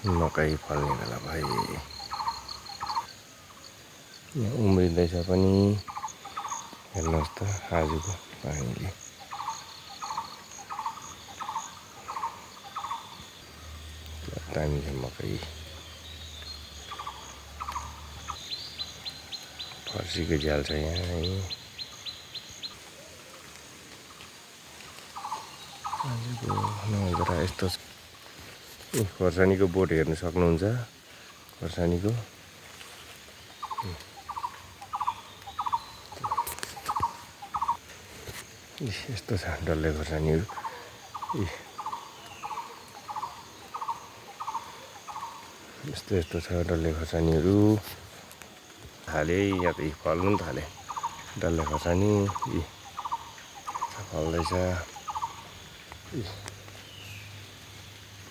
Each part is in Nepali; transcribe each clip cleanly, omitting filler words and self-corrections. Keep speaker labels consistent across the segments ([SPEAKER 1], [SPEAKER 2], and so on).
[SPEAKER 1] मकै फल्ने बेला भए यहाँ उम्रिँदैछ पनि। हेर्नुहोस् त आजको पानीले दामी छ मकै। फर्सीको झ्याल छ यहाँ है। आजको नजरा यस्तो छ। खोर्सानीको बोट हेर्न सक्नुहुन्छ। खोर्सानीको यस्तो छ डल्ले खोर्सानीहरू। यस्तो यस्तो छ डल्ले खोर्सानीहरू। थाले यहाँ त फल्नु पनि थाले डल्ले खोर्सानी। फल्दैछ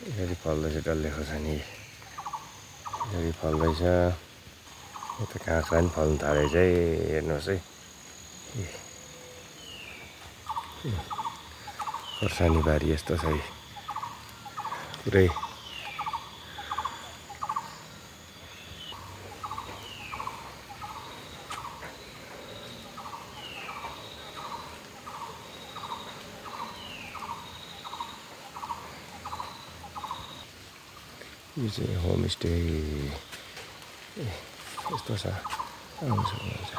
[SPEAKER 1] यसरी फल्दैछ डल्ले खोर्सानी। यसरी फल्दैछ। यता काँक्रा पनि फल्नु थालेछ है। हेर्नुहोस् है खोर्सानी बारी यस्तो छ है पुरै। यो चाहिँ होमस्टे यस्तो छ आउनु सक्नुहुन्छ।